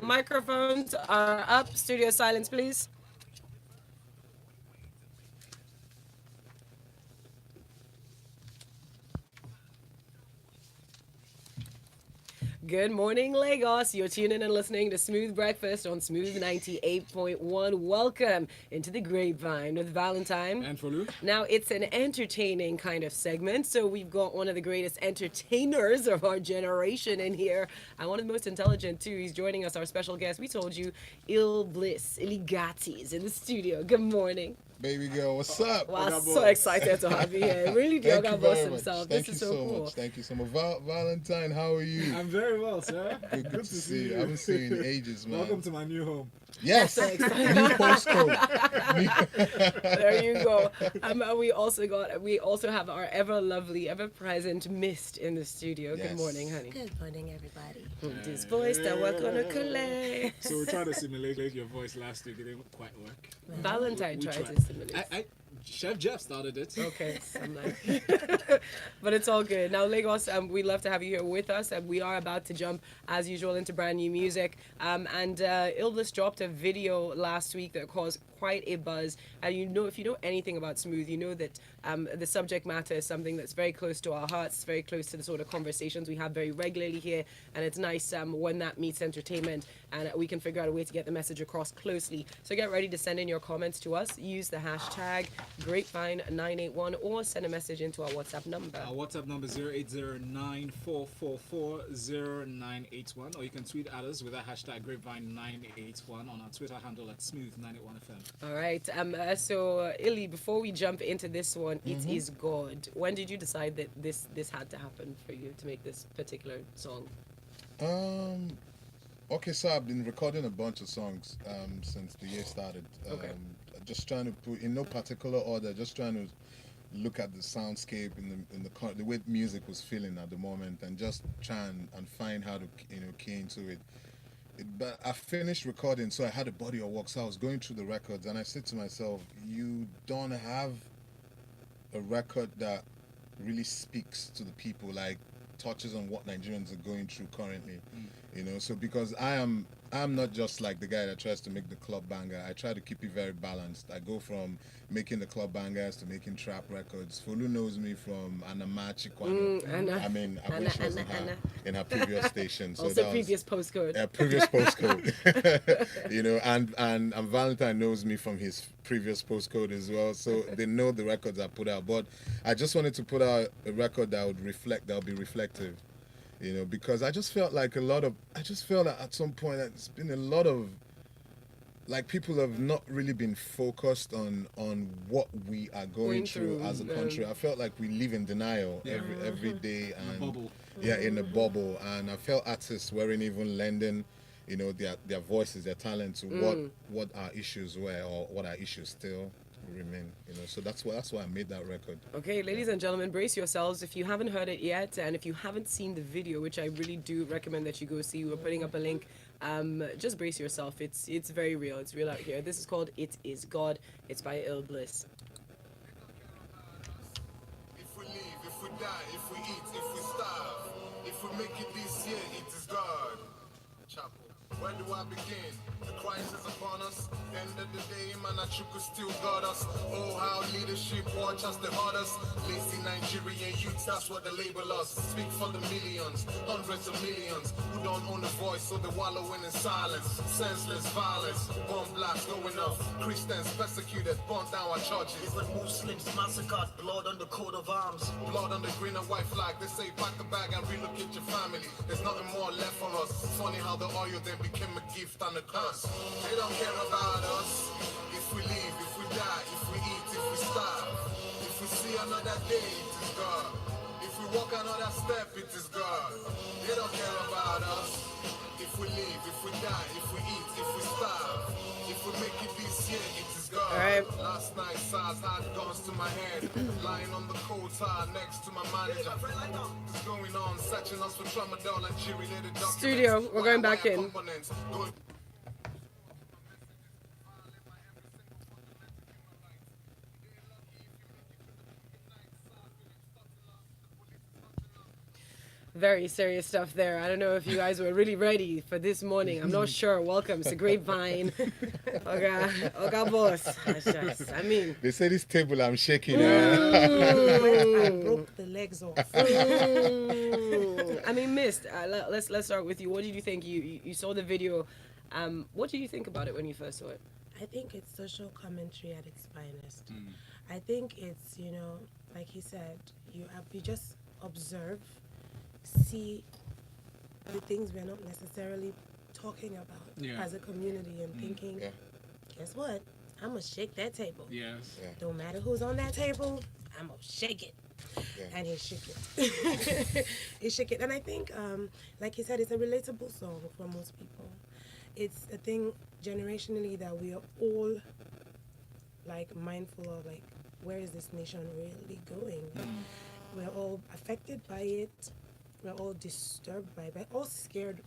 Microphones are up. Studio silence, please. Good morning, Lagos. You're tuning in and listening to Smooth Breakfast on Smooth 98.1. Welcome into the Grapevine with Valentine. And Folu. Now, it's an entertaining kind of segment, so we've got one of the greatest entertainers of our generation in here, and one of the most intelligent, too. He's joining us, our special guest. We told you, Illbliss, Illigati is in the studio. Good morning. Baby girl, what's up? Wow, so excited to have you here. Really, the Oga boss himself. Thank This you is so so cool. much. Thank you so much. Valentine, how are you? I'm very well, sir. Good to see you. I haven't seen you in ages, man. Welcome to my new home. Yes. So excited. New postcode. There you go. We also have our ever lovely, ever present Myst in the studio. Yes. Good morning, honey. Good morning, everybody. This voice that we're gonna collect. So we tried to simulate your voice last week. It didn't quite work. Valentine We tried tried. to simulate. Chef Jeff started it. Okay, so I'm like, but it's all good. Now, Lagos, we'd love to have you here with us. We are about to jump, as usual, into brand new music. Illbliss dropped a video last week that caused quite a buzz. And if you know anything about Smooth, you know that the subject matter is something that's very close to our hearts, very close to the sort of conversations we have very regularly here. And it's nice when that meets entertainment and we can figure out a way to get the message across closely. So get ready to send in your comments to us. Use the hashtag Grapevine981 or send a message into our WhatsApp number. Our WhatsApp number is 0809444091, or you can tweet at us with that hashtag Grapevine981 on our Twitter handle at Smooth91FM. All right. So, Illy, before we jump into this one, It Is God. When did you decide that this had to happen for you to make this particular song? Okay, so I've been recording a bunch of songs since the year started. Okay. Just trying to put in no particular order. Just trying to look at the soundscape the way music was feeling at the moment, and just try and find how to key into it. But I finished recording, so I had a body of work. So I was going through the records, and I said to myself, "You don't have a record that really speaks to the people, like touches on what Nigerians are going through currently." So because I'm not just like the guy that tries to make the club banger. I try to keep it very balanced. I go from making the club bangers to making trap records. Folu knows me from Anamachi Kwano. I mean, I wish she was in her previous station. So Also previous postcode. Previous postcode. and Valentine knows me from his previous postcode as well. So they know the records I put out. But I just wanted to put out a record that would be reflective. Because I just felt like at some point it's been a lot of, like, people have not really been focused on what we are going through as a country. I felt like we live in denial every day, and in a bubble. And I felt artists weren't even lending, their voices, their talent to what our issues were, or what our issues still remain. So that's why I made that record. Okay, ladies and gentlemen, brace yourselves. If you haven't heard it yet, and if you haven't seen the video, which I really do recommend that you go see, we're putting up a link. Just brace yourself. It's very real. It's real out here. This is called "It Is God." It's by Illbliss. If we live, if we die, if we eat, if we starve, if we make it this year, it is God. Chapel. Where do I begin? The crisis upon us. End of the day, man, I could still got us. Oh, how leadership watch us the hardest. Lazy Nigerian youths, that's what they label us. Speak for the millions, hundreds of millions who don't own a voice, so they're wallowing in silence. Senseless violence, bomb blasts going off. Christians persecuted, burnt down our churches. Even Muslims massacred, blood on the coat of arms. Blood on the green and white flag. They say pack the bag and relocate your family. There's nothing more left for us. Funny how the oil then became a gift and a curse. They don't care about us. If we live, if we die, if we eat, if we starve. If we see another day, it is God. If we walk another step, it is God. They don't care about us. If we live, if we die, if we eat, if we starve. If we make it this year, it is God. All right. Last night, SARS had guns to my head. Lying on the cold tire next to my manager. What's going on? Searching us for tramadol and G-related documents. Studio, we're going back in. Components. Very serious stuff there. I don't know if you guys were really ready for this morning. I'm not sure. Welcome to Grapevine. Okay, boss. I mean, They say this table I'm shaking. I broke the legs off. I mean, Myst. Let's start with you. What did you think? You saw the video. What did you think about it when you first saw it? I think it's social commentary at its finest. I think it's, like he said, you just observe, see the things we're not necessarily talking about as a community and thinking, guess what? I'm going to shake that table. Yes. Yeah. Don't matter who's on that table, I'm going to shake it. Yeah. And he shook it. He shook it. And I think, like he said, it's a relatable song for most people. It's a thing generationally that we are all like mindful of, like, where is this nation really going? We're all affected by it. We're all disturbed by it. We're all scared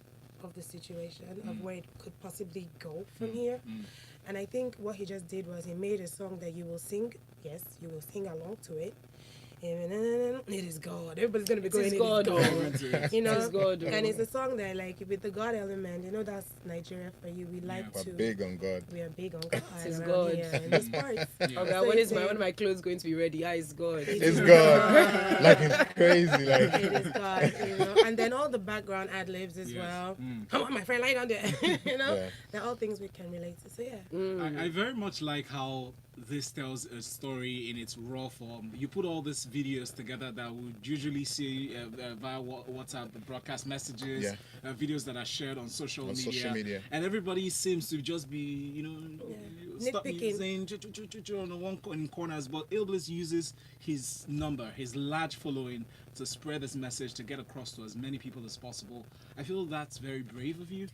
of the situation, of where it could possibly go from here. And I think what he just did was he made a song that you will sing. Yes, you will sing along to it. It is God. Everybody's gonna be going. It is God. You know, It's God. and it's a song that, like, with the God element, that's Nigeria for you. We like We're to. big on God. We are big on God. It's around God. here in this part. Okay, So when it's is one of my clothes going to be ready? It's God. It's God. Like, it's crazy. Like, It is God, and then all the background ad libs as well. Come on, my friend, lie down there. Yeah. They're all things we can relate to. So yeah. I very much like how this tells a story in its raw form. You put all these videos together that we would usually see via WhatsApp broadcast messages, videos that are shared on social media, and everybody seems to just be, stop Nitpicking. saying on the one in corners. But Illbliss uses his number, his large following, to spread this message to get across to as many people as possible. I feel that's very brave of you.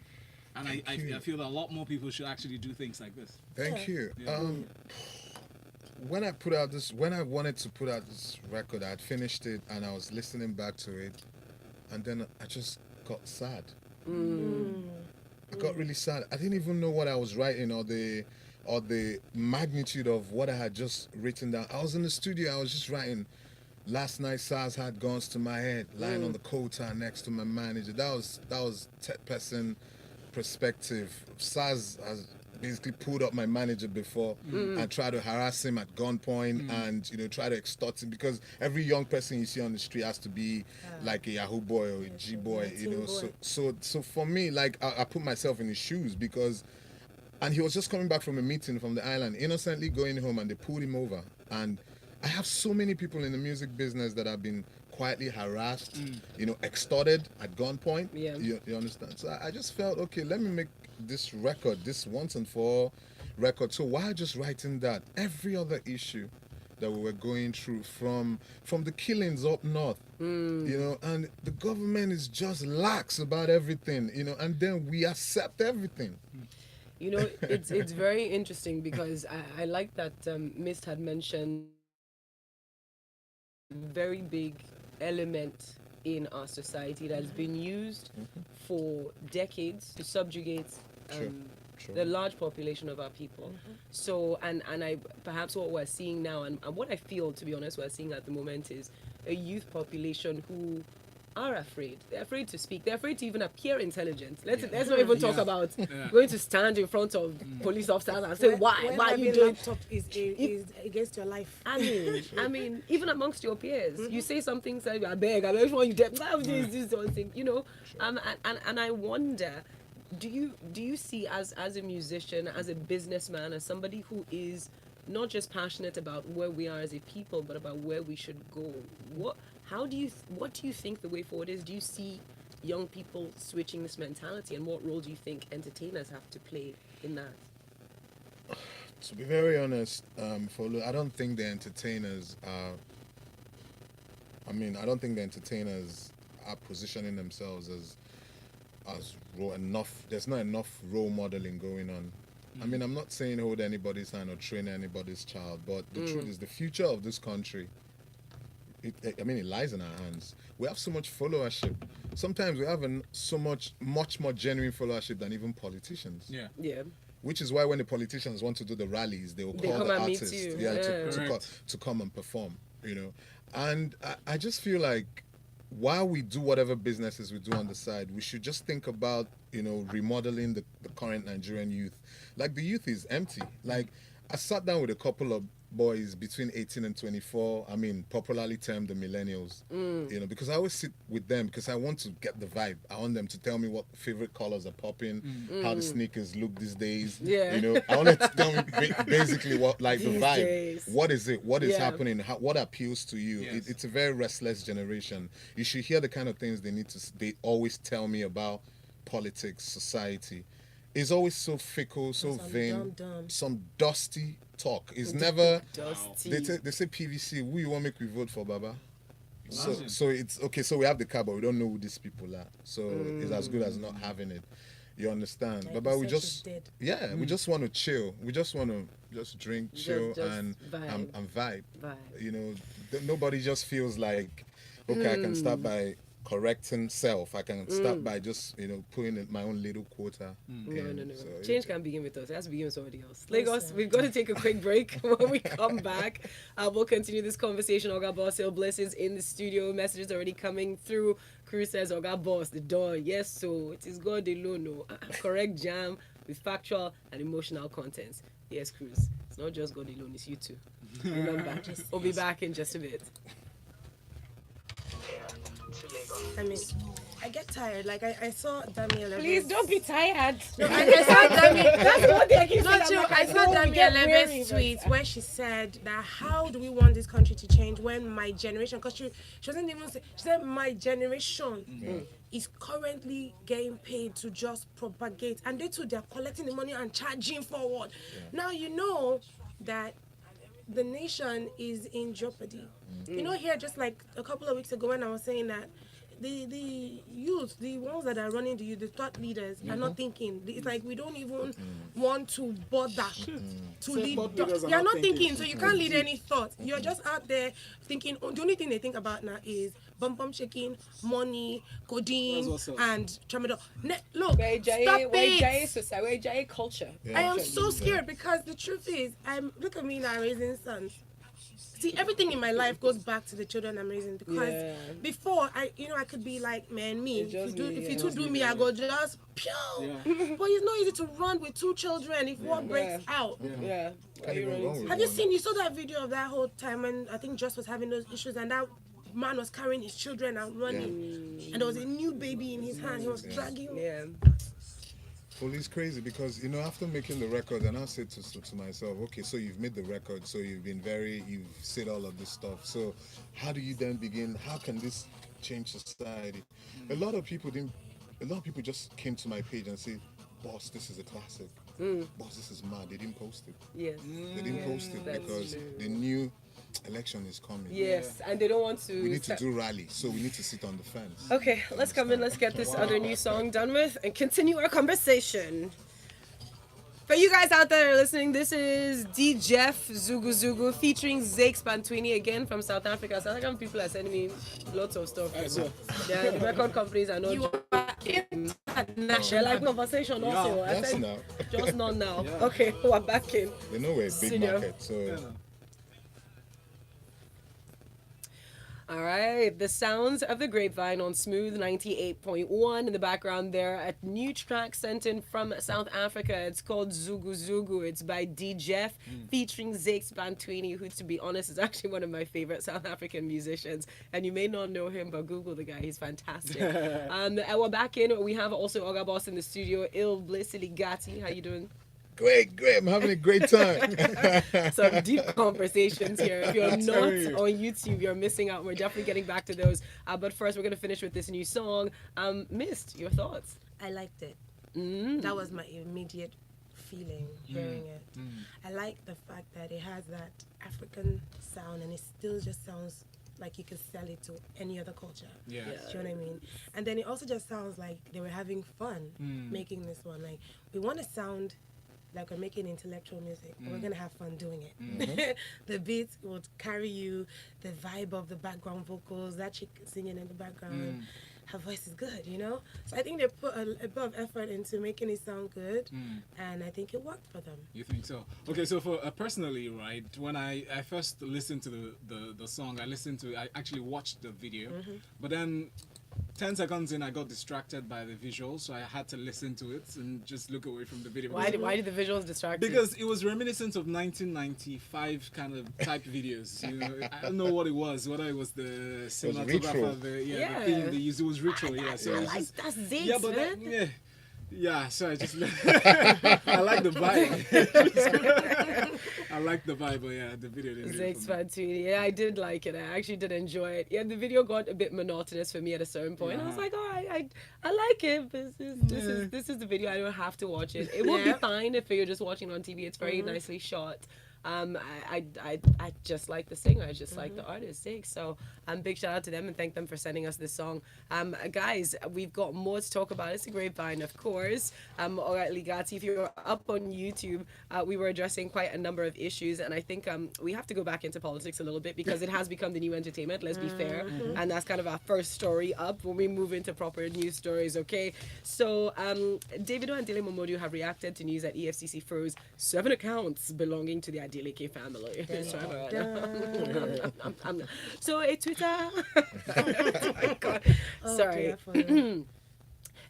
And I feel that a lot more people should actually do things like this. Thank you. Yeah. When I wanted to put out this record, I had finished it and I was listening back to it, and then I just got sad. I got really sad. I didn't even know what I was writing or the magnitude of what I had just written down. I was in the studio. I was just writing. Last night, SARS had guns to my head, lying on the coat next to my manager. That was third-person perspective. SARS has basically pulled up my manager before and tried to harass him at gunpoint and try to extort him, because every young person you see on the street has to be like a Yahoo boy or a G boy, So for me, like, I put myself in his shoes, and he was just coming back from a meeting from the island, innocently going home, and they pulled him over. And I have so many people in the music business that have been quietly harassed, extorted at gunpoint. Yeah. You understand? So I just felt, okay, let me make this record, this once and for all record. So why just writing that? Every other issue that we were going through, from the killings up north, and the government is just lax about everything, and then we accept everything. It's very interesting, because I like that Myst had mentioned very big element in our society that has been used for decades to subjugate the large population of our people. So, and I perhaps what we're seeing now, and what I feel, to be honest, we're seeing at the moment is a youth population who are afraid. They're afraid to speak. They're afraid to even appear intelligent. Let's not even talk about going to stand in front of police officers and say, why are you doing? Laptop is against your life. I mean, even amongst your peers, you say something, say, I beg, when you this one thing, and I wonder, do you see as a musician, as a businessman, as somebody who is not just passionate about where we are as a people, but about where we should go? What do you think the way forward is? Do you see young people switching this mentality, and what role do you think entertainers have to play in that? To be very honest, Folu, I don't think the entertainers are. I don't think the entertainers are positioning themselves as raw enough. There's not enough role modeling going on. I'm not saying hold anybody's hand or train anybody's child, but the truth is, the future of this country, it lies in our hands. We have so much followership. Sometimes we have much more genuine followership than even politicians. Yeah. Which is why when the politicians want to do the rallies, they will call come the and meet artists you. to come and perform. And I just feel like while we do whatever businesses we do on the side, we should just think about, remodeling the current Nigerian youth. Like, the youth is empty. Like, I sat down with a couple of boys between 18 and 24, popularly termed the millennials, because I always sit with them because I want to get the vibe. I want them to tell me what favorite colors are popping, how the sneakers look these days. Yeah. I want them to tell me basically what, like, the These vibe. days. What is it? What is happening? What appeals to you? Yes. It's a very restless generation. You should hear the kind of things they always tell me about politics, society. It's always so fickle, so vain, some dusty talk. It's never Dusty. They say PVC. Who you want make we vote for, Baba? So it's okay. So we have the car, but we don't know who these people are. So it's as good as not having it. You understand? Like Baba, the we search just is dead. we just want to chill. We just want to just drink, chill, Just and vibe. vibe. Nobody just feels like, okay, I can start by correcting self. I can start by just putting in my own little quota. No. So Change can't begin with us. It has to begin with somebody else. Lagos, we've got to take a quick break. When we come back, we'll continue this conversation. Oga Boss Illbliss is in the studio. Messages already coming through. Cruz says, Oga Boss, the dawn. Yes, so it is God alone. No. Correct jam with factual and emotional contents. Yes, Cruz. It's not just God alone, it's you too. Remember, we'll be back in just a bit. I get tired. Like, I saw Dami 11. Please don't be tired. No, I saw Dami. That's what they keep Not saying. true. I saw Dami 11's tweet where she said that how do we want this country to change when my generation, because she wasn't even say, she said my generation is currently getting paid to just propagate, and they too, they're collecting the money and charging forward. Now you know that the nation is in jeopardy. Here just like a couple of weeks ago when I was saying that the youth, the ones that are running the youth, the thought leaders are not thinking. It's like we don't even want to bother to lead. You're not thinking, so you can't lead any thought. You're just out there thinking. The only thing they think about now is bum shaking, money, codeine, and tramadol. Look, stop it. Culture. I am so scared because the truth is, look at me now raising sons. See, everything in my life goes back to the children I'm raising because before I could be like, man, me. If you do me, I go just pew. But it's not easy to run with two children if one breaks out. Have you seen? You saw that video of that whole time when I think Just was having those issues and that man was carrying his children and running, and there was a new baby in his hand. He was dragging. Police crazy because after making the record, and I said to myself, okay, so you've made the record, so you've said all of this stuff. So how do you then begin? How can this change society? A lot of people just came to my page and said, boss, this is a classic. Boss, this is mad. They didn't post it. Yes. They didn't post it because they knew election is coming. Yes, and they don't want to. We need to do rally, so we need to sit on the fence. Okay, let's come in. Let's get this other new song done with and continue our conversation. For you guys out there listening, this is DJEFF Zugu featuring Zakes Bantwini again from South Africa. South African people are sending me lots of stuff. Yeah, the record companies are not. You are international. Like conversation also. I Yes, said, now. just not now. Okay, we're back in. They know we're a big Studio. market, so. All right, the sounds of the Grapevine on Smooth 98.1 in the background there. A new track sent in from South Africa. It's called Zugu. It's by DJEFF featuring Zakes Bantwini, who, to be honest, is actually one of my favorite South African musicians. And you may not know him, but Google the guy. He's fantastic. And we're back in. We have also Oga Boss in the studio. Illbliss Ligati. How you doing? Great. I'm having a great time. Some deep conversations here. If you're not on YouTube, you're missing out. We're definitely getting back to those. But first, we're going to finish with this new song. Myst, your thoughts? I liked it. That was my immediate feeling hearing it. I like the fact that it has that African sound and it still just sounds like you could sell it to any other culture. Do you know what I mean? And then it also just sounds like they were having fun making this one. Like, we want to sound like we're making intellectual music, but we're gonna have fun doing it. The beats would carry you, the vibe of the background vocals, that chick singing in the background. her voice is good, you know. So I think they put a bit of effort into making it sound good, and I think it worked for them. You think so? Okay, so for personally, right, when I first listened to the song, I actually watched the video, but then 10 seconds in, I got distracted by the visuals, so I had to listen to it and just look away from the video. Why did the visuals distract you? Because it was reminiscent of 1995 kind of type videos. You know, I don't know what it was. Whether it was the cinematographer, the thing they used. It was ritual, yeah. So it was that's Zakes, yeah, but man. yeah. So I just I like the vibe. I like the vibe, but yeah, the video didn't. Zakes Bantwini. Yeah, I did like it. I actually did enjoy it. Yeah, the video got a bit monotonous for me at a certain point. I was like, oh, I like it. This is the video. I don't have to watch it. It will be fine if you're just watching it on TV. It's very nicely shot. I just like the singer. I just like the artist, Zakes. So big shout out to them and thank them for sending us this song. Guys, we've got more to talk about. It's a Grapevine, of course. All right, Ligati, if you're up on YouTube, we were addressing quite a number of issues, and I think we have to go back into politics a little bit because it has become the new entertainment, let's be fair, and that's kind of our first story up when we move into proper news stories, okay? So Davido Dele Momodu have reacted to news that EFCC froze 7 accounts belonging to the Adeleke family. So a Twitter. Oh my God. Sorry.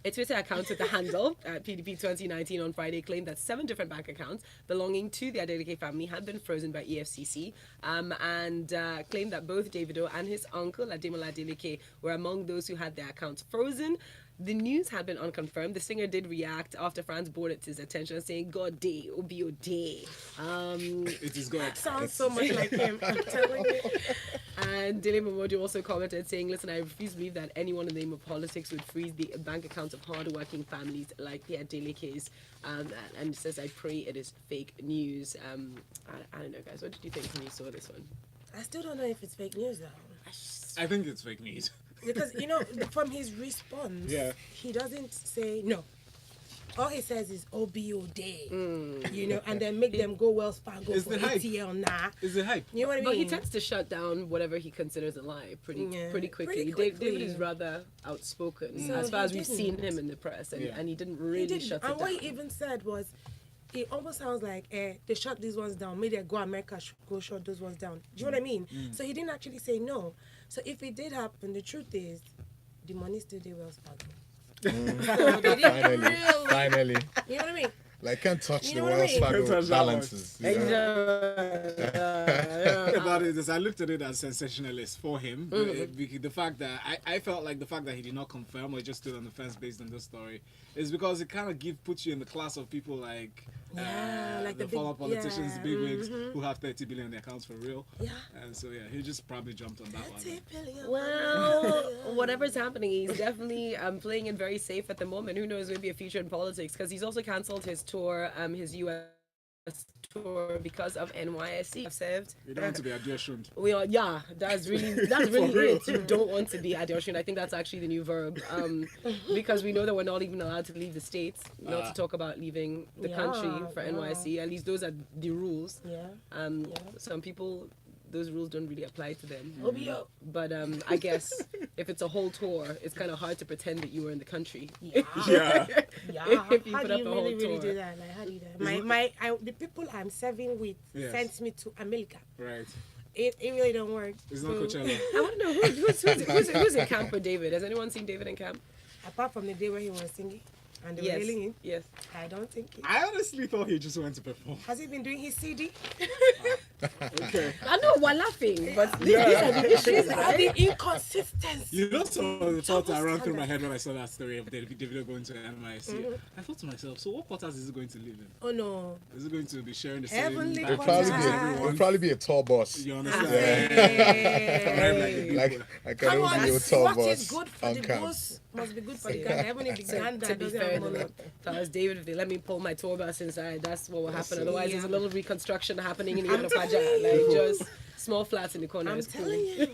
A Twitter account with the handle PDP 2019 on Friday claimed that 7 different bank accounts belonging to the Adeleke family had been frozen by EFCC, and claimed that both Davido and his uncle Ademola Adeleke were among those who had their accounts frozen. The news had been unconfirmed. The singer did react after fans brought it to his attention, saying, God day, Obi day. It is God. Sounds so much like him, I'm telling you. And Dele Momodu also commented, saying, listen, I refuse to believe that anyone in the name of politics would freeze the bank accounts of hard-working families like the Adelekes. And says, I pray it is fake news. I don't know, guys. What did you think when you saw this one? I still don't know if it's fake news, though. I think it's fake news. Because, you know, from his response, he doesn't say no. All he says is OBO day, you know, and then make them go Wells Fargo It's for the hype. ATL nah. It's the hype. You know what I mean? But he tends to shut down whatever he considers a lie pretty quickly. David is rather outspoken So as far as we've didn't. seen him in the press, and he didn't really He didn't. shut it And down. what he even said was, it almost sounds like they shut these ones down. Maybe they go America, go shut those ones down. Do you know what I mean? So he didn't actually say no. So if it did happen, the truth is, the money still did Wells Fargo. So they didn't really. Finally. You know what I mean? Like, can't touch You the know what I Wells mean? Fargo Can't touch that balances. you know? About it is I looked at it as sensationalist for him. The fact that I felt like the fact that he did not confirm or just stood on the fence based on this story is because it kind of puts you in the class of people like like the the former big- politicians, yeah, bigwigs who have 30 billion in their accounts for real. Yeah. And so he just probably jumped on that one. Well, whatever's happening, he's definitely playing it very safe at the moment. Who knows, maybe a future in politics, because he's also cancelled his tour, his US tour, because of NYSC. Served. You don't want to be auditioned. We are, yeah, that's really it. You don't want to be auditioned. I think that's actually the new verb, because we know that we're not even allowed to leave the states, not to talk about leaving the country for NYSC. At least those are the rules. Yeah. Some people, those rules don't really apply to them. OBO. But I guess if it's a whole tour, it's kind of hard to pretend that you were in the country. Yeah. Yeah. If you How put do up you a whole really tour. do that? Like, how do you do that? The people I'm serving with sent me to America. Right. It really don't work. It's not So, Coachella. I want to know who's in camp for David. Has anyone seen David in camp? Apart from the day where he was singing and they were Yes. hailing him, Yes. I don't think he. I honestly thought he just went to perform. Has he been doing his CD? Okay. I know we're laughing, but these are the issues, right? The inconsistency. You know, some of the thoughts that ran through my head when I saw that story of Davido going to NYSC. I thought to myself, so what quarters is he going to live in? Oh no. Is he going to be sharing the Heavenly same It'll quarters. probably it'll probably be a tour bus. You understand? Hey. Like I can Come only on, be a tour what bus is good for on the camp. goose must be good for the gander. Even if the gander To be doesn't fair, have money. if I was David, if they let me pull my tour bus inside, that's what will happen. Otherwise, there's a little reconstruction happening in the I'm telling Paja, you. like just small flats in the corner. I'm It's cool. telling you.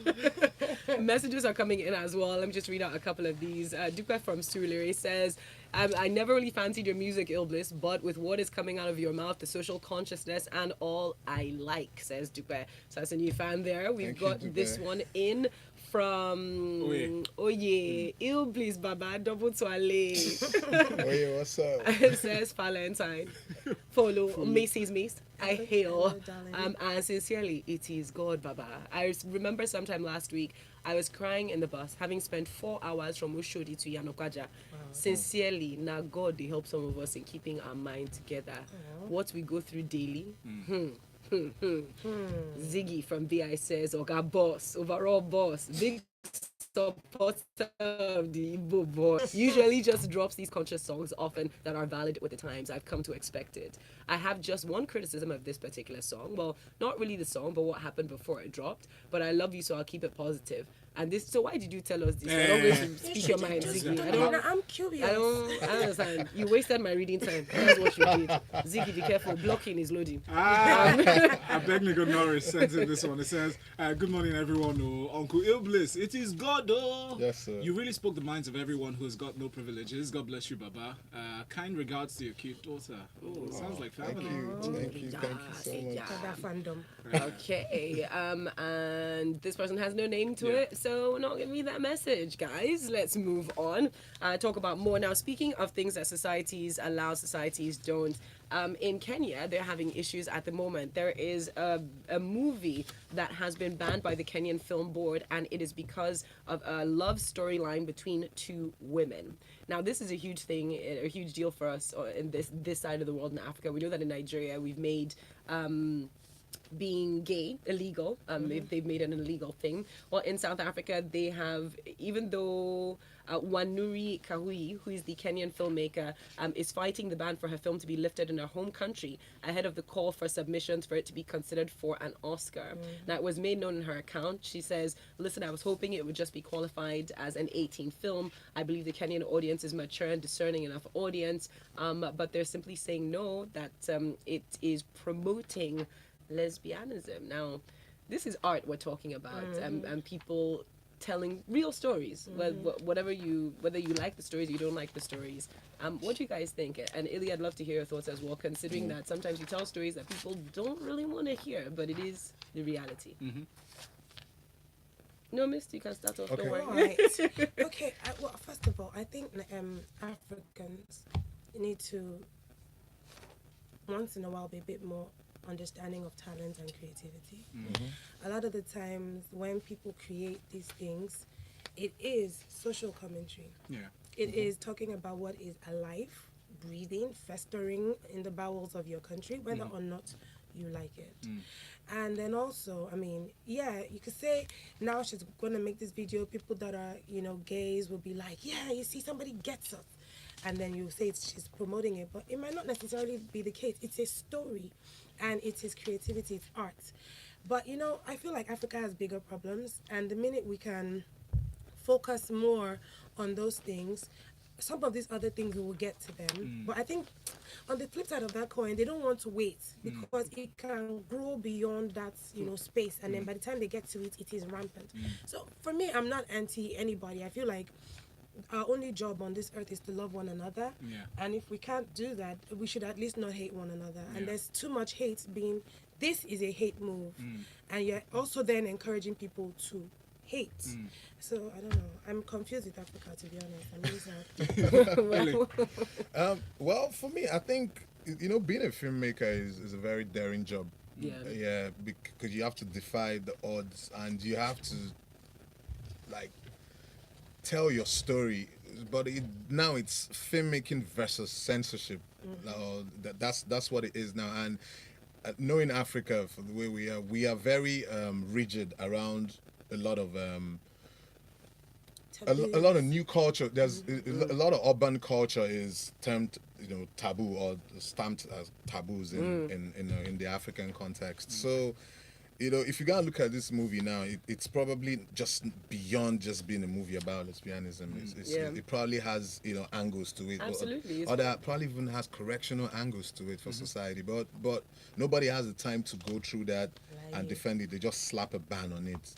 Messages are coming in as well. Let me just read out a couple of these. Dupe from Surulere says, I never really fancied your music, Illbliss, but with what is coming out of your mouth, the social consciousness and all, I like, says Dupe. So that's a new fan there. We've Thank you, got Dupe. this one in from Illbliss Baba double toilet. Oye, what's up? It says Valentine. Follow Macy's Myst. I hail. Darling. And sincerely, it is God, Baba. I remember sometime last week, I was crying in the bus, having spent 4 hours from Ushodi to Yanokwaja. Sincerely, now God, they help some of us in keeping our mind together. What we go through daily. Ziggy from BI says, Oga boss, overall boss, big supporter of the Igbo boy. Usually just drops these conscious songs often that are valid with the times. I've come to expect it. I have just one criticism of this particular song. Well, not really the song, but what happened before it dropped. But I love you, so I'll keep it positive. And this, so why did you tell us this? I'm not going to speak your mind, Ziggy. I'm curious. I don't understand. You wasted my reading time. That's what you did. Ziggy, be careful. Blocking is loading. I beg Nico Norris sends in this one. It says, good morning, everyone. Oh, Uncle Illbliss, it is God, oh. Yes, sir. You really spoke the minds of everyone who has got no privileges. God bless you, Baba. Kind regards to your cute daughter. Oh, sounds like family. Thank you so much. For that fandom. Okay. And this person has no name to it, so not giving me that message, guys. Let's move on. Talk about more now. Speaking of things that societies allow, societies don't. In Kenya, they're having issues at the moment. There is a movie that has been banned by the Kenyan Film Board, and it is because of a love storyline between two women. Now, this is a huge thing, a huge deal for us in this side of the world in Africa. We know that in Nigeria, we've made being gay illegal. They've made it an illegal thing. Well, in South Africa, they have, even though Wanuri Kahui, who is the Kenyan filmmaker, is fighting the ban for her film to be lifted in her home country ahead of the call for submissions for it to be considered for an Oscar. Now, it was made known in her account. She says, listen, I was hoping it would just be qualified as an 18 film. I believe the Kenyan audience is mature and discerning enough audience, but they're simply saying no, that it is promoting lesbianism. Now, this is art we're talking about, and people telling real stories. Whether you like the stories, you don't like the stories. What do you guys think? And Illy, I'd love to hear your thoughts as well, considering that sometimes you tell stories that people don't really want to hear, but it is the reality. No, Myst, you can start off. Okay. Don't worry. Right. Okay. Well, first of all, I think Africans need to once in a while be a bit more understanding of talent and creativity. A lot of the times when people create these things, it is social commentary. It is talking about what is alive, breathing, festering in the bowels of your country, whether or not you like it. And then also, I mean, yeah, you could say now she's going to make this video, people that are, gays will be like, yeah, you see, somebody gets us. And then you say she's promoting it, but it might not necessarily be the case. It's a story, and it is creativity, it's art. But, I feel like Africa has bigger problems, and the minute we can focus more on those things, some of these other things we will get to them. But I think on the flip side of that coin, they don't want to wait because it can grow beyond that, space. And then by the time they get to it, it is rampant. So for me, I'm not anti anybody. I feel like our only job on this earth is to love one another. And if we can't do that, we should at least not hate one another. And there's too much hate being, this is a hate move. And you're also then encouraging people to hate. So I don't know. I'm confused with Africa, to be honest. I'm really sad. Well, for me, I think being a filmmaker is a very daring job. Yeah, because you have to defy the odds and you have to tell your story. But now it's filmmaking versus censorship. That's what it is now. And knowing Africa for the way we are very rigid around a lot of new culture. There's a lot of urban culture is termed taboo or stamped as taboos in the African context. So if you gotta look at this movie now, it's probably just beyond just being a movie about lesbianism. It probably has angles to it. Absolutely. Or that probably even has correctional angles to it for society. But nobody has the time to go through that and defend it. They just slap a ban on it,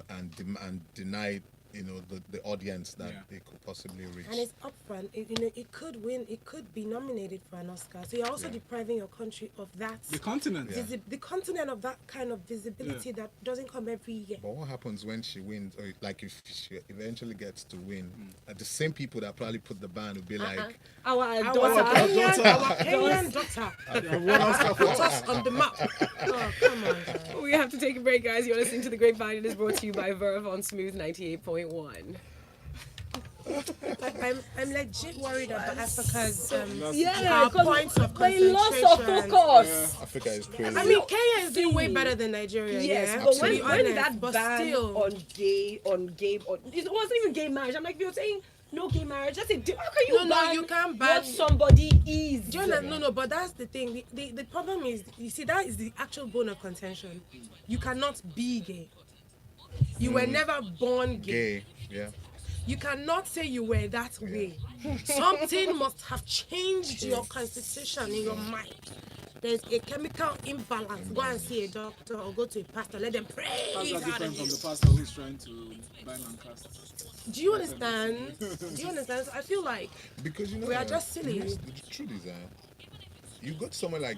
and deny the audience that they could possibly reach. And it's upfront. It could win. It could be nominated for an Oscar. So you're also depriving your country of that. The continent. The continent of that kind of visibility that doesn't come every year. But what happens when she wins, or like if she eventually gets to win? The same people that probably put the ban will be like, Our Kenyan daughter. Put us on the map. Oh, come on, guys. We have to take a break, guys. You're listening to The Grapevine. It is brought to you by Verve on Smooth 98.1. I'm legit worried about Africa's Yeah, points of they concentration. lost of focus. Africa is crazy. I mean, Kenya is doing way better than Nigeria. Yes, yeah? but To when be honest, that but ban still, on gay, it wasn't even gay marriage. I'm like, you're saying no gay marriage. That's it. How can you ban you can't ban what somebody is? Do you know, no, but that's the thing. The problem is, you see, that is the actual bone of contention. You cannot be gay. You were never born gay. Yeah. You cannot say you were that way. Something must have changed your constitution in your mind. There's a chemical imbalance. Go and see a doctor or go to a pastor. Let them pray. How's that out different of from you. the pastor who's trying to ban and cast? Do you understand? So I feel like Because we are just silly. The truth is that you go to somewhere like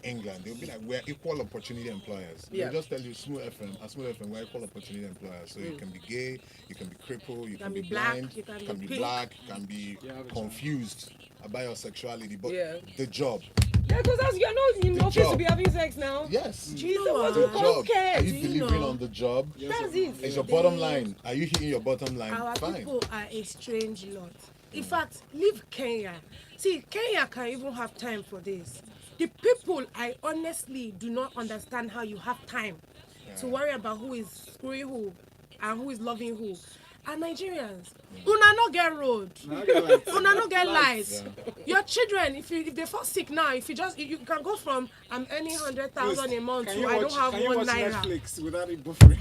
England, they'll be like, we're equal opportunity employers. Yeah. They'll just tell you Smooth FM, we're equal opportunity employers. So you can be gay, you can be crippled, you can be black, blind, you can be be black, you can be confused about your sexuality, but the job. Yeah, because you're not in office job. to be having sex now. Yes. Jesus, know what what? do The you job. care? Are you Do you delivering know? on the job? That's it. Is your bottom line? Are you hitting your bottom line? Our Fine. people are a strange lot. In fact, leave Kenya. See, Kenya can even have time for this. The people, I honestly do not understand how you have time to worry about who is screwing who and who is loving who. And Nigerians, una no get road, una no get lights. Your children, if they fall sick now, if you can go from I'm earning 100,000 a month to I don't have can you one watch naira. Netflix without it buffering?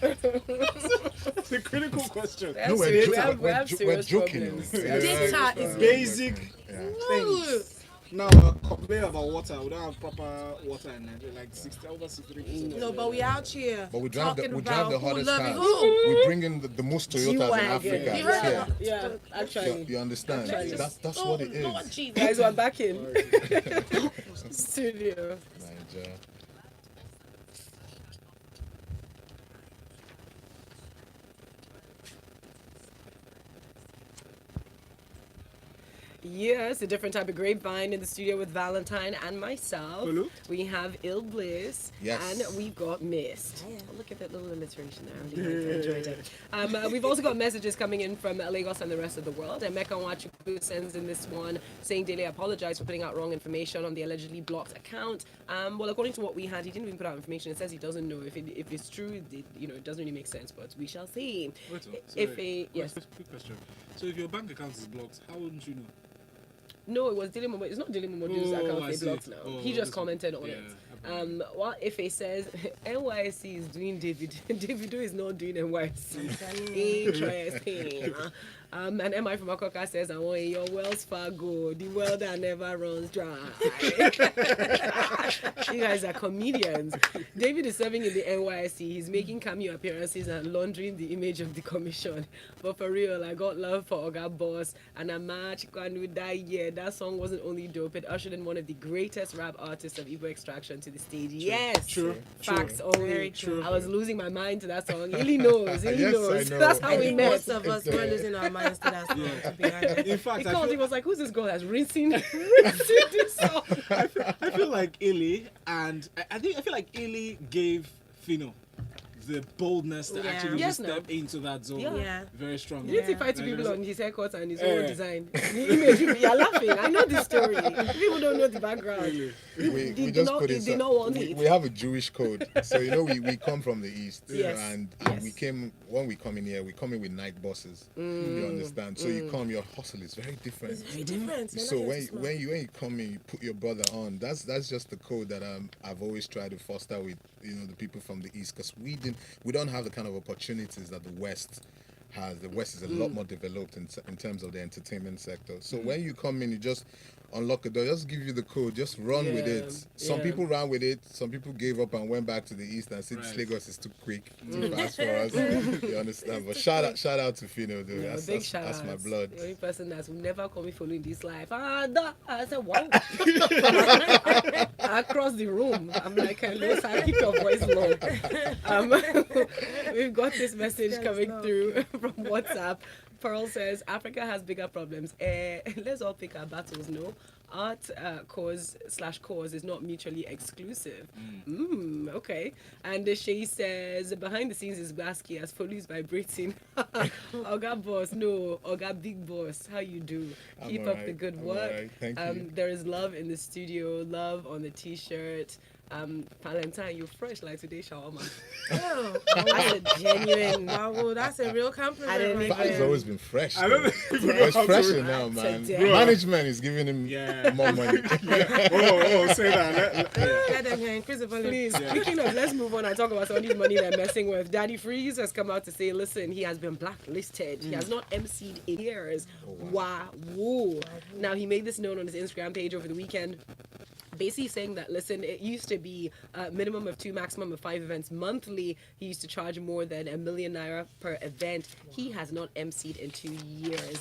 That's a critical question. No, serious- we're we have joking. We're serious joking. problems. Data is Basic Yeah. things. Now, complain about water. We don't have proper water in Nigeria, like over 63%. No, but we out here But we drive talking the about who hottest loving cars. who. We bring in the most Toyotas in G-Wagon. Africa. You heard Yeah. about Yeah, actually. You understand? That's what it is. Lord Jesus. Guys, we're back in studio. Nigeria. Yes, a different type of grapevine in the studio with Valentine and myself. Folu? We have Illbliss. Yes. And we've got Myst. Oh, look at that little alliteration there. I really enjoyed it. We've also got messages coming in from Lagos and the rest of the world. And Mecca Nwachukwu sends in this one saying Dele apologized for putting out wrong information on the allegedly blocked account. Well, according to what we had, he didn't even put out information. It says he doesn't know if it's true. It doesn't really make sense, but we shall see. Yes. Quick question. So if your bank account is blocked, how wouldn't you know? No, it was Dele Momodu. It's not Dele Momodu's account I they see. blocked now. Oh, He just okay. commented on Yeah, it. What if it says NYSC is doing Davido is not doing NYSC? Interesting. And MI from Akoka says, I want your Wells Fargo, the well that never runs dry. You guys are comedians. David is serving in the NYSC. He's making cameo appearances and laundering the image of the commission. But for real, I got love for Oga Boss and a match Kwanu that year. That song wasn't only dope, it ushered in one of the greatest rap artists of Igbo extraction to the stage. Yes. True. Facts only. Very true. I was losing my mind to that song. Illy knows. Illy Yes, knows. I know. That's how I we think met. most of us were losing our minds to that song, to be honest. In fact, He I called. He feel, was like, "Who's this girl that's rinsing this song?" I feel like Illy, and I feel like Illy gave Fino the boldness to Yeah. actually Yes, step into that zone Yeah. very strongly. Didn't he Yeah. fight two people on his haircut and his own Yeah. design? The image, you're laughing. I know this story. People don't know the background. Really? We Did just not- put did it. they not want We it? have a Jewish code, so we come from the east, Yes. and Yes. we came when we come in here. We come in with night buses. You understand? So you come, your hustle is very different. It's very different. You're So not when here to when you come in, you put your brother on. That's just the code that I've always tried to foster with the people from the east, because we don't have the kind of opportunities that the west the West is a lot more developed in terms of the entertainment sector. So when you come in, you just unlock a door, just give you the code, just run with it. Some people ran with it, some people gave up and went back to the East and said this Lagos is too quick, too fast for us. You understand? But shout out to Fino, dude. That's my blood. The only person that's never call me Folu in this life. I said, wow. Across the room. I'm like, hello, sir, keep your voice low. We've got this message coming through from WhatsApp. Pearl says, Africa has bigger problems. Let's all pick our battles, no? Art cause is not mutually exclusive. Okay. And she says, behind the scenes is Basky as Folu is vibrating. Oga boss, no. Oga big boss, how you do? Keep up the good work. Right. Thank you. There is love in the studio, love on the t-shirt. Valentine, you're fresh like today, shawarma. Oh, That's a genuine. wow, that's a real compliment. He's always been fresh. I don't know if you know He's how fresher to- now, man. Today. Management is giving him more money. Say that. Let them hear increase the volume. Please, speaking of, let's move on and talk about somebody's money they're messing with. Daddy Freeze has come out to say, listen, he has been blacklisted. He has not MC'd in years. Wow. Now, he made this known on his Instagram page over the weekend. Basically saying that, listen, it used to be a minimum of 2, maximum of 5 events monthly. He used to charge more than ₦1 million per event. He has not MC'd in 2 years.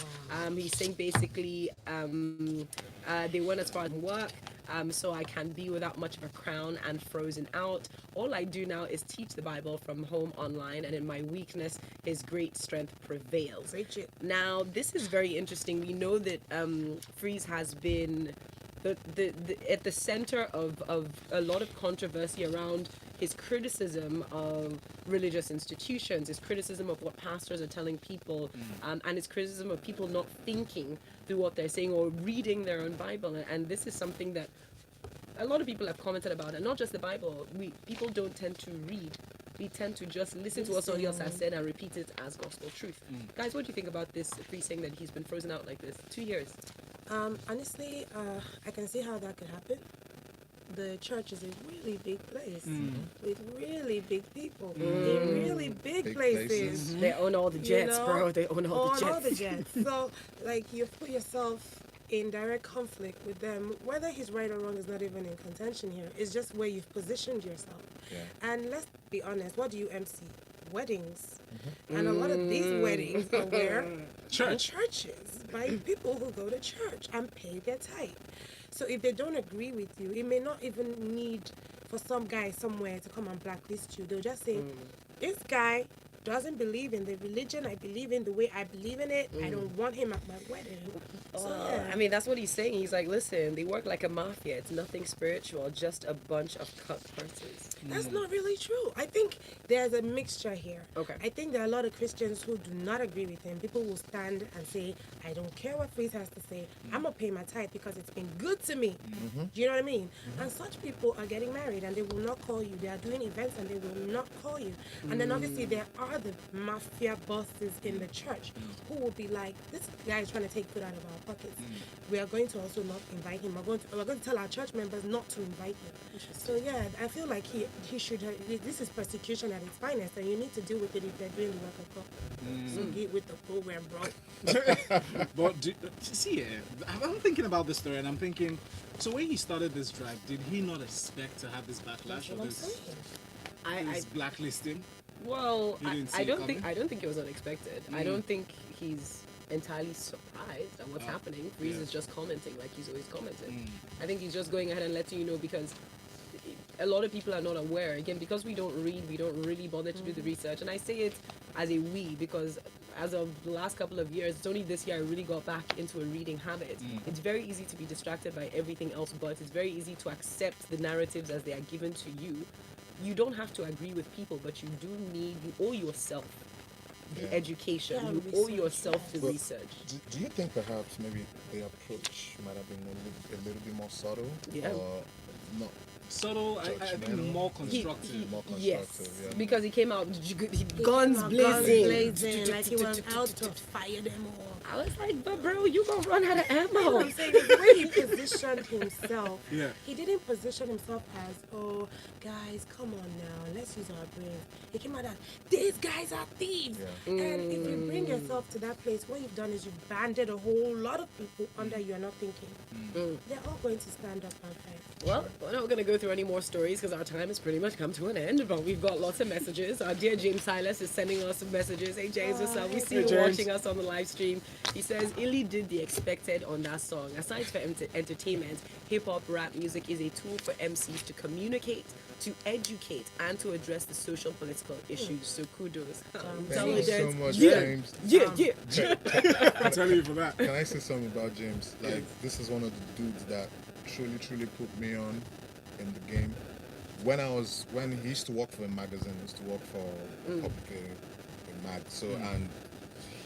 He's saying basically they went as far as work. So I can be without much of a crown and frozen out. All I do now is teach the Bible from home online, and in my weakness, his great strength prevails. Preach it. Now, this is very interesting. We know that Freeze has been at the center of a lot of controversy around his criticism of religious institutions, his criticism of what pastors are telling people, and his criticism of people not thinking through what they're saying or reading their own Bible. And this is something that a lot of people have commented about, and not just the Bible. People don't tend to read. We tend to just listen to what somebody else has said and repeat it as gospel truth. Guys, what do you think about this Freeze saying that he's been frozen out like this? 2 years. Honestly, I can see how that could happen. The church is a really big place with really big people in really big places. They own all the jets, bro. They own all the jets. So, like, you put yourself in direct conflict with them. Whether he's right or wrong is not even in contention here. It's just where you've positioned yourself. Yeah. And let's be honest, what do you MC? Weddings. And a lot of these weddings are where? Church. Churches, by people who go to church and pay their tithe. So if they don't agree with you, it may not even need for some guy somewhere to come and blacklist you. They'll just say, this guy doesn't believe in the religion I believe in the way I believe in it. I don't want him at my wedding. So, yeah. I mean, that's what he's saying. He's like, listen, they work like a mafia. It's nothing spiritual, just a bunch of cutthroats. That's not really true. I think there's a mixture here. Okay. I think there are a lot of Christians who do not agree with him. People will stand and say, I don't care what Freeze has to say. I'm going to pay my tithe because it's been good to me. Do you know what I mean? And such people are getting married and they will not call you. They are doing events and they will not call you. And then obviously there are the mafia bosses in the church who will be like, this guy is trying to take food out of our pockets. We are going to also not invite him. We're going to tell our church members not to invite him. So yeah, I feel like he should have, this is persecution at its finest, and you need to deal with it if they're doing the work of God. So get with the program, bro. But see, I'm thinking about this story, and I'm thinking, so when he started this drive, did he not expect to have this backlash or this blacklisting? Well, You didn't see I it don't think coming? it was unexpected. I don't think he's entirely surprised at what's happening. Freeze is just commenting like he's always commented. I think he's just going ahead and letting you know, because a lot of people are not aware. Again, because we don't read, we don't really bother to do the research. And I say it as a we, because as of the last couple of years, it's only this year I really got back into a reading habit. It's very easy to be distracted by everything else, but it's very easy to accept the narratives as they are given to you. You don't have to agree with people, but you owe yourself the education. Yeah, you owe yourself the Well, research. Do you think perhaps maybe the approach might have been a little bit more subtle? Yeah. Or not? Subtle, I think Judgmental. more constructive. More Yes, constructive, yeah. because he came out guns blazing. Like he was out to fire them all. I was like, but bro, you gonna run out of What ammo. I'm saying is the way he positioned himself. Yeah. He didn't position himself as, oh, guys, come on now, let's use our brains. He came out as, these guys are thieves. Yeah. And if you bring yourself to that place, what you've done is you've banded a whole lot of people under you are not thinking. They're all going to stand up and fight. Well, we're not going to go through any more stories because our time has pretty much come to an end, but we've got lots of messages. Our dear James Silas is sending us some messages. Hey, James, what's up? We see you watching us on the live stream. He says, Illy did the expected on that song. Aside from entertainment, hip-hop rap music is a tool for MCs to communicate, to educate, and to address the social political issues. So kudos. Thank you so much, Yeah. James. Yeah. I'm telling you for that. Can I say something about James? Like, this is one of the dudes that truly put me on in the game. When he used to work for a magazine, he used to work for Public a mag. So and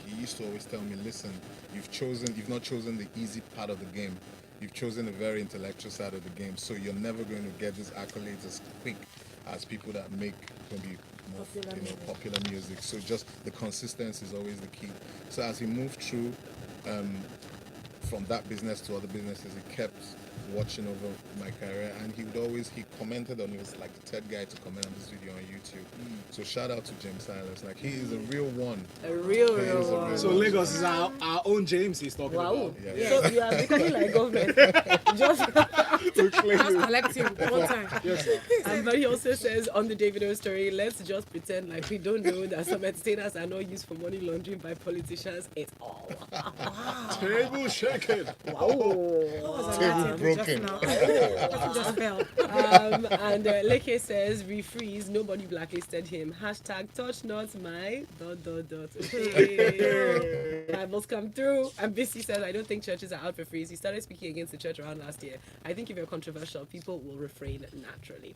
he used to always tell me, listen, you've not chosen the easy part of the game. You've chosen the very intellectual side of the game. So you're never going to get these accolades as quick as people that make maybe more popular music. So just the consistency is always the key. So as he moved through from that business to other businesses, he kept watching over my career, and he commented on it. He was like the third guy to comment on this video on YouTube. So shout out to James Silas. Like, he is a real one. A real He is a one. real So one. Lagos is our own James he's talking Wow. about. Yeah. So you are becoming like government. Just Just collect him one time. but he also says on the Davido story, let's just pretend like we don't know that some entertainers are not used for money laundering by politicians at all. Table shaking. Wow. What was Table that broken. just now? That just fell. And Leke says, refreeze, nobody blacklisted him. Hashtag touch not my ... Bibles come through. And Bissy says, I don't think churches are out for freeze. He started speaking against the church around last year. I think if you're controversial, people will refrain naturally.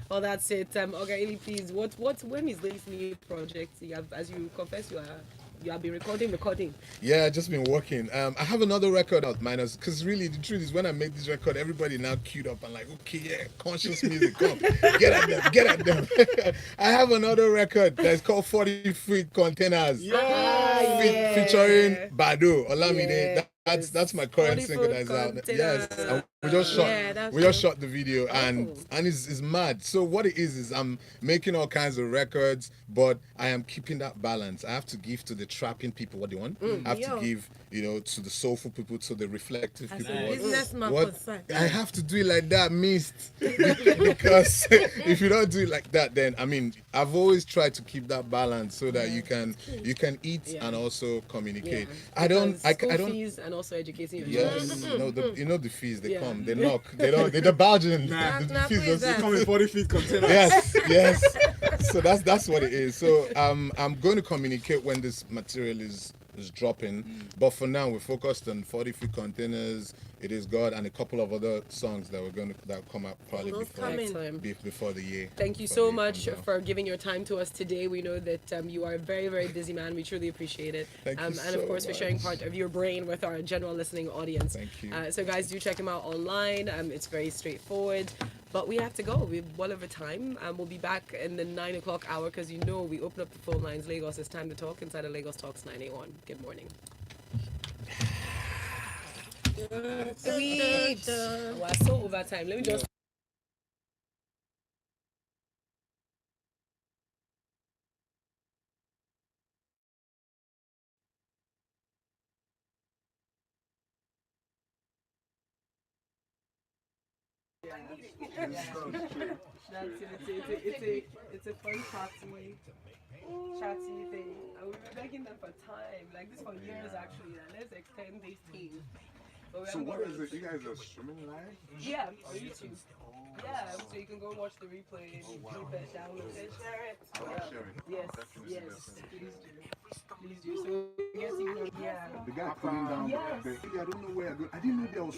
Well, that's it. Okay, Ili, please, when is this new project? You have, as you confess, you have been recording. Yeah, I've just been working. I have another record out, minus, because really the truth is when I made this record, everybody now queued up and like, okay, yeah, conscious music, come, get at them. I have another record that's called 40 Feet Containers, featuring Bado, Olamide. Yeah. That's my current 40 single that's out. Yes, and we just shot the video, and it's mad. So what it is I'm making all kinds of records, but I am keeping that balance. I have to give to the trapping people what they want. I have to give, to the soulful people, to the reflective people. What I have to do it like that, Myst, because if you don't do it like that, then I've always tried to keep that balance so that you can eat and also communicate. I don't. Fees and also educating your Yes, children. the fees, they come, they knock, they don't, they're barging. The fees please, just Come in 40 feet container. yes. So that's what it is. So I'm going to communicate when this material is dropping, but for now we're focused on 40 Feet Containers, It Is God, and a couple of other songs that that come up probably before the year. Thank you so much for giving your time to us today. We know that you are a very, very busy man. We truly appreciate it. Thank you and so of course for sharing part of your brain with our general listening audience. Thank you. So guys, do check him out online. It's very straightforward. But we have to go. We're well over time. We'll be back in the 9 o'clock hour because we open up the phone lines. Lagos, it's time to talk inside of Lagos Talks 981. Good morning. Sweet. We're so over time. Let me just. It's a fun chatty thing. And we've been begging them for time, like this for years actually. Let's extend this team. So what is it? You guys are streaming live? Yeah, on YouTube. Yeah, so you can go watch the replay and keep it, download it, share it. Yes, please do. So yes, you know, yeah. The guy pulling down the I don't know where I go. I didn't know there was